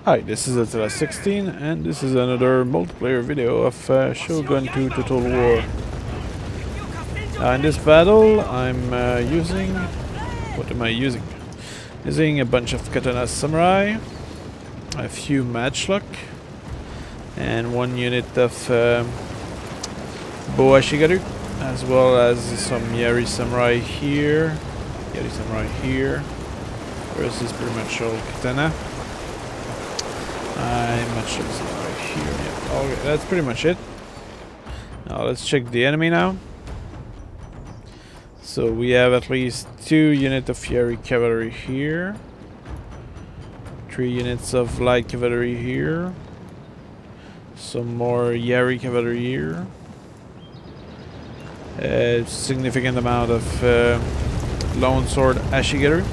Hi, this is Attila16 and this is another multiplayer video of Shogun 2 Total War. In this battle I'm using... what am I using? Using a bunch of katana samurai, a few matchlock, and one unit of bow ashigaru, as well as some yari samurai here. Yari samurai here. The rest is pretty much all katana. I'm not sure right here. Yeah. Okay, that's pretty much it. Now let's check the enemy now. So we have at least 2 units of Yari cavalry here. 3 units of light cavalry here. Some more Yari cavalry here. A significant amount of lone sword ashigaru,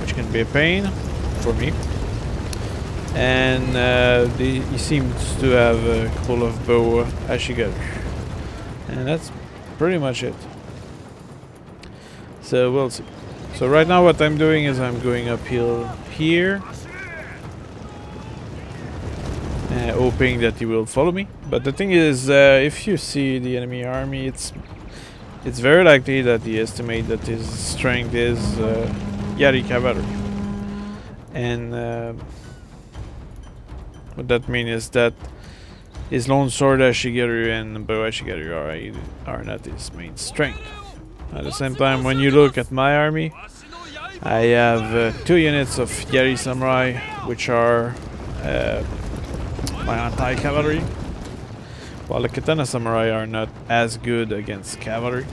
which can be a pain for me. And he seems to have a couple of bow ashigaru, and that's pretty much it. So we'll see. So right now what I'm doing is I'm going uphill here, hoping that he will follow me. But the thing is, if you see the enemy army, it's very likely that he estimates that his strength is Yari cavalry, and what that means is that his lone sword ashigaru and bow ashigaru are not his main strength. At the same time, when you look at my army, I have 2 units of Yari samurai, which are my anti-cavalry, while the katana samurai are not as good against cavalry.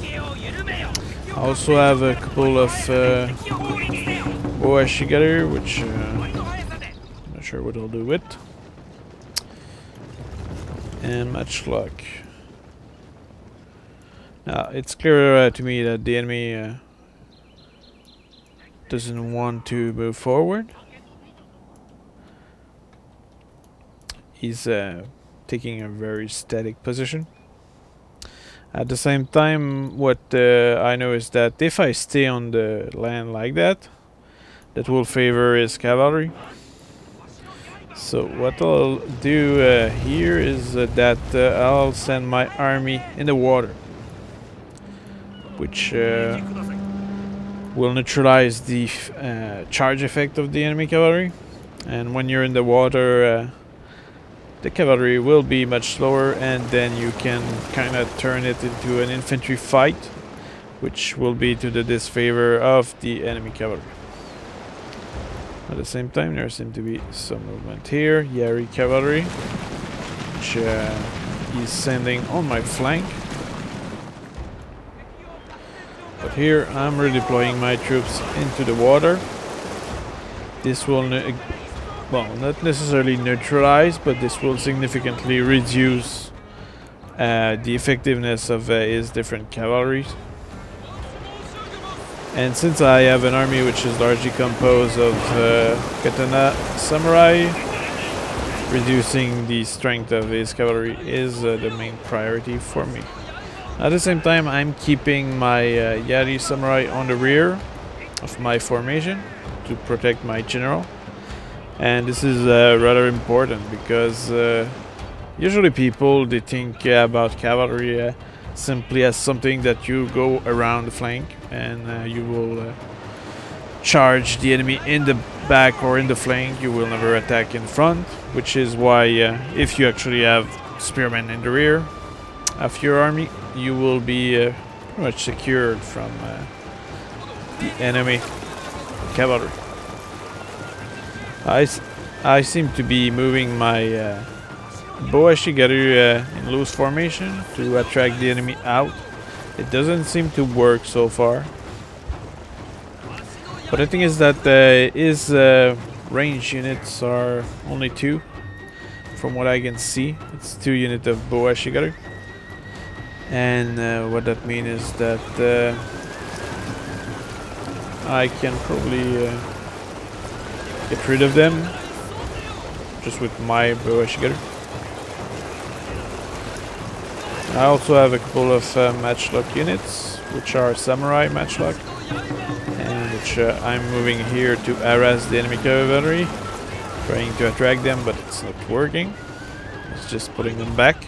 I also have a couple of bow ashigaru, which sure what I'll do with, and much luck. Now it's clear to me that the enemy doesn't want to move forward. He's taking a very static position. At the same time, what I know is that if I stay on the land like that, that will favor his cavalry. So what I'll do here is that I'll send my army in the water, which will neutralize the charge effect of the enemy cavalry. And when you're in the water, the cavalry will be much slower, and then you can kind of turn it into an infantry fight, which will be to the disfavor of the enemy cavalry. At the same time, there seems to be some movement here. Yari cavalry, which he's sending on my flank. But here I'm redeploying my troops into the water. This will, well, not necessarily neutralize, but this will significantly reduce the effectiveness of his different cavalries. And since I have an army which is largely composed of katana samurai, reducing the strength of his cavalry is the main priority for me. At the same time, I'm keeping my Yari samurai on the rear of my formation to protect my general. And this is rather important because usually people, they think about cavalry simply as something that you go around the flank and you will charge the enemy in the back or in the flank. You will never attack in front, which is why if you actually have spearmen in the rear of your army, you will be pretty much secured from the enemy cavalry. I seem to be moving my bow ashigaru in loose formation to attract the enemy out. It doesn't seem to work so far. But the thing is that his range units are only 2. From what I can see, it's 2 units of bow ashigaru. And what that means is that I can probably get rid of them just with my bow ashigaru. I also have a couple of matchlock units, which are samurai matchlock, and which I'm moving here to harass the enemy cavalry Trying to attract them, but it's not working. It's just putting them back.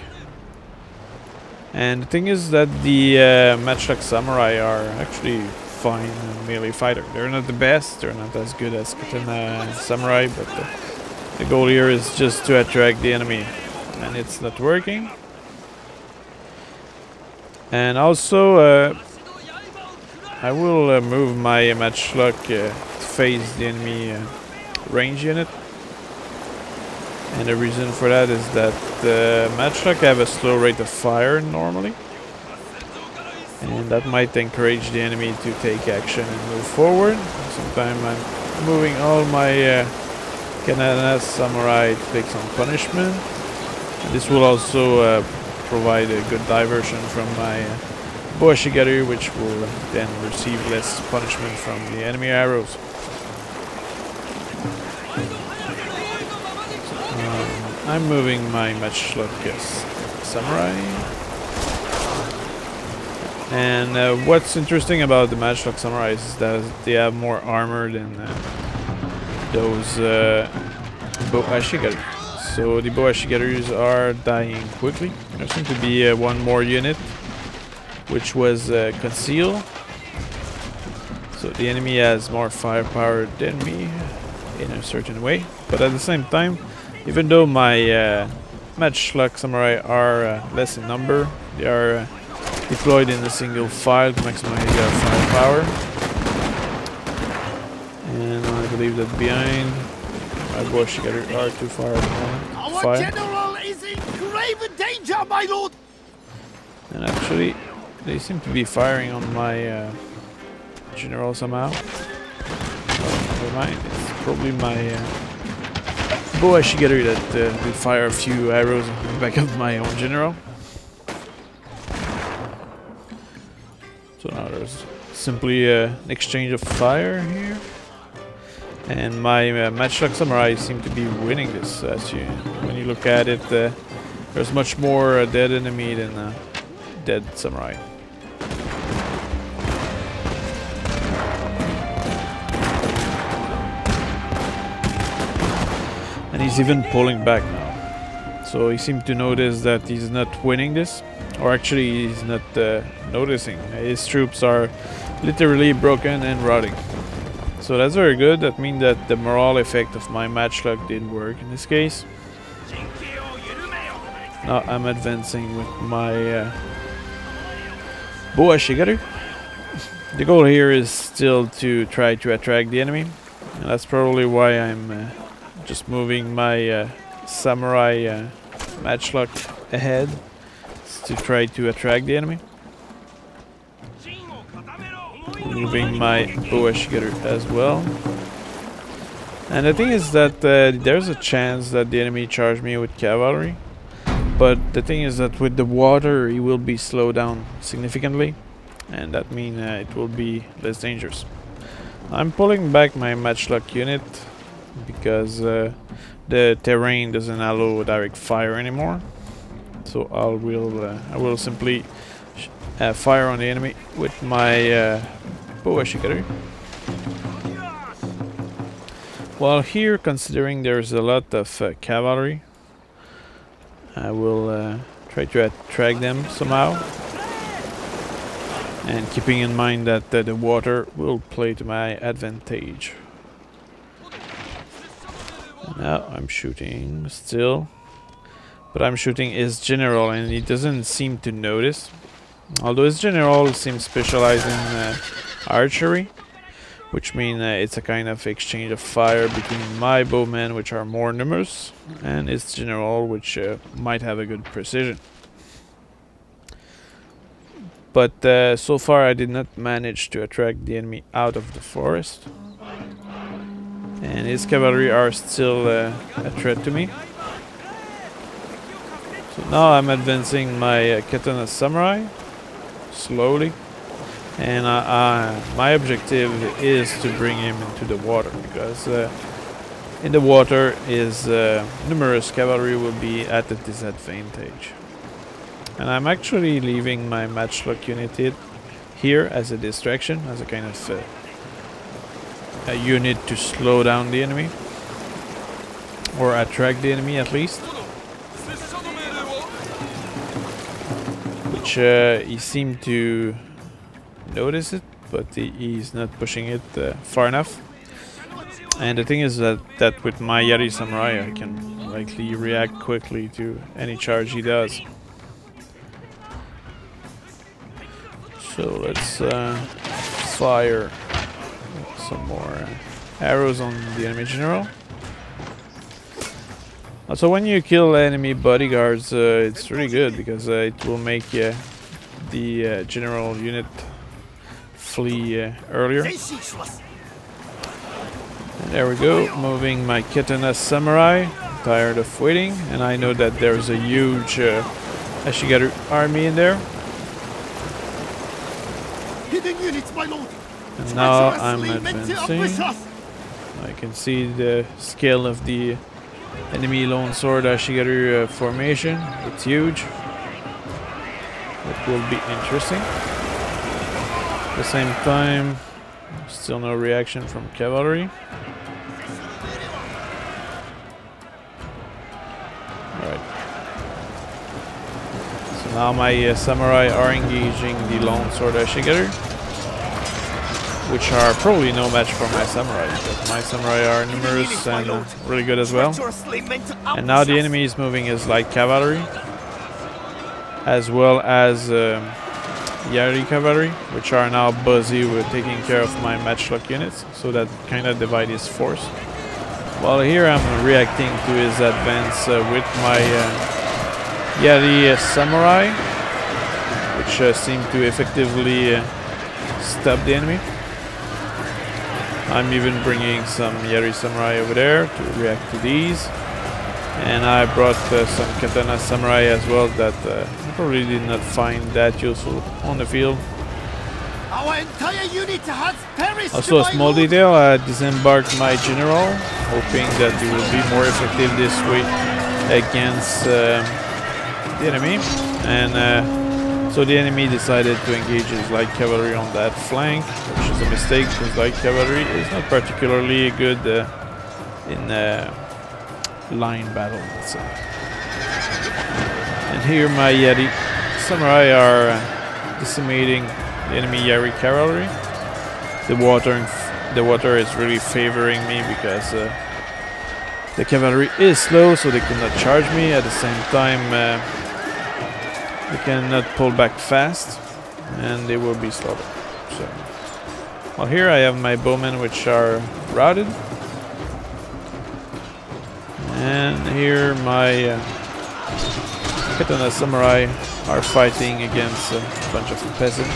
And the thing is that the matchlock samurai are actually fine melee fighter. They're not the best, they're not as good as katana samurai, but the goal here is just to attract the enemy. And it's not working. And also, I will move my matchlock to face the enemy range unit. And the reason for that is that the matchlock have a slow rate of fire normally. And that might encourage the enemy to take action and move forward. Sometimes I'm moving all my katana samurai to take some punishment. And this will also provide a good diversion from my boa shigeru, which will then receive less punishment from the enemy arrows. I'm moving my matchlock samurai. And what's interesting about the matchlock samurai is that they have more armor than those boa shigeru. So the boa shigerus are dying quickly. There seems to be one more unit which was concealed. So the enemy has more firepower than me in a certain way. But at the same time, even though my matchlock samurai are less in number, they are deployed in a single file to maximize their firepower. And I believe that behind my boa shigeru are too far at the moment. Our general is in grave danger, my lord! And actually, they seem to be firing on my general somehow. Oh, never mind, it's probably my boa shigeru that did fire a few arrows on the back of my own general. So now there's simply an exchange of fire here. And my matchlock samurai seem to be winning this. When you look at it, there's much more dead enemy than dead samurai. And he's even pulling back now. So he seemed to notice that he's not winning this. Or actually he's not noticing. His troops are literally broken and rotting. So that's very good. That means that the morale effect of my matchlock did work in this case. Now I'm advancing with my boa shigeru. The goal here is still to try to attract the enemy. And that's probably why I'm just moving my samurai matchlock ahead, to try to attract the enemy. Moving my boa shigeru as well. And the thing is that there's a chance that the enemy charge me with cavalry. But the thing is that with the water he will be slowed down significantly. And that means it will be less dangerous. I'm pulling back my matchlock unit because the terrain doesn't allow direct fire anymore. So I will simply fire on the enemy with my boa shigeru. While here, considering there's a lot of cavalry, I will try to attract them somehow. And keeping in mind that the water will play to my advantage. Now I'm shooting still. But I'm shooting his general and he doesn't seem to notice. Although his general seems specialized in archery. Which means it's a kind of exchange of fire between my bowmen, which are more numerous, and his general, which might have a good precision. But so far I did not manage to attract the enemy out of the forest. And his cavalry are still a threat to me. So now I'm advancing my katana samurai slowly. And my objective is to bring him into the water, because in the water his numerous cavalry will be at a disadvantage. And I'm actually leaving my matchlock unit here as a distraction, as a kind of a unit to slow down the enemy. or attract the enemy at least. Which he seemed to notice it, but he's not pushing it far enough. And the thing is that with my Yari Samurai I can likely react quickly to any charge he does. So let's fire some more arrows on the enemy general. Also, when you kill enemy bodyguards, it's really good because it will make the general unit flee earlier. And there we go, moving my Katana Samurai. I'm tired of waiting, and I know that there's a huge Ashigaru army in there. And now I'm advancing. I can see the scale of the enemy Lone Sword Ashigaru formation. It's huge. It will be interesting. At the same time, still no reaction from cavalry. Alright. So now my samurai are engaging the Lone Sword Ashigaru, which are probably no match for my samurai, but my samurai are numerous and really good as well. And now the enemy is moving his light cavalry, as well as Yari cavalry, which are now busy with taking care of my matchlock units, so that kind of divide his force. While here I'm reacting to his advance with my Yari samurai, which seem to effectively stop the enemy. I'm even bringing some Yari Samurai over there to react to these. And I brought some Katana Samurai as well that I probably did not find that useful on the field. Our entire unit has perished. Also a small detail, I disembarked my general, hoping that he will be more effective this way against the enemy. And so the enemy decided to engage his light cavalry on that flank, which is a mistake because light cavalry is not particularly good in line battle, let's say. And here my Yari Samurai are decimating the enemy Yari cavalry. The water is really favoring me because the cavalry is slow, so they cannot charge me. At the same time, they cannot pull back fast, and they will be slaughtered. So, well, here I have my bowmen, which are routed, and here my Katana Samurai are fighting against a bunch of peasants.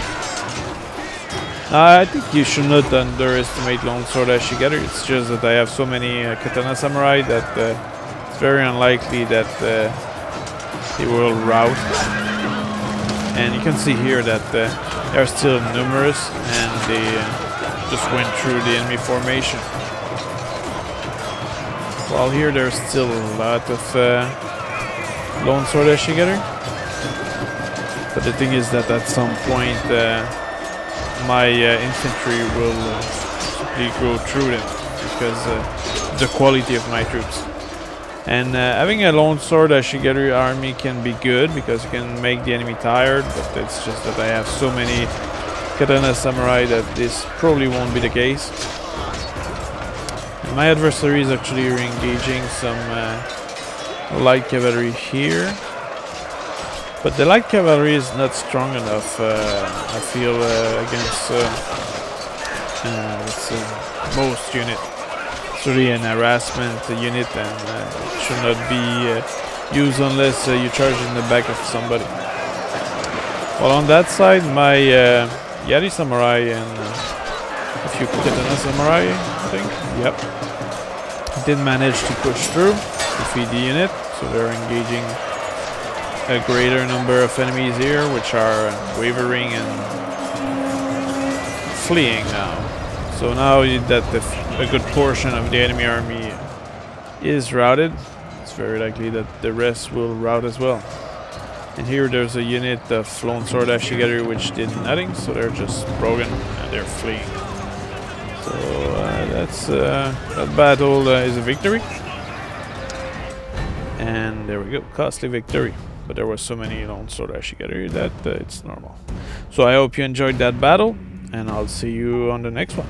I think you should not underestimate Lone Sword Ashigaru. It's just that I have so many Katana Samurai that it's very unlikely that they will rout. And you can see here that they are still numerous, and they just went through the enemy formation. While here there's still a lot of Lone Sword Ashigaru. But the thing is that at some point my infantry will simply go through them because the quality of my troops. And having a Lone Sword Ashigaru army can be good because you can make the enemy tired, but it's just that I have so many Katana Samurai that this probably won't be the case. And my adversary is actually engaging some light cavalry here, but the light cavalry is not strong enough, I feel, against most units. It's really an harassment unit, and it should not be used unless you charge in the back of somebody. Well, on that side, my Yari Samurai and a few Katana Samurai, I think, yep, did manage to push through, defeat the unit, so they're engaging a greater number of enemies here, which are wavering and fleeing now. So now that a good portion of the enemy army is routed, it's very likely that the rest will rout as well. And here there's a unit of Lone Sword Ashigaru which did nothing, so they're just broken and they're fleeing. So that battle is a victory. And there we go, costly victory. But there were so many lone sword Ashigaru that it's normal. So I hope you enjoyed that battle, and I'll see you on the next one.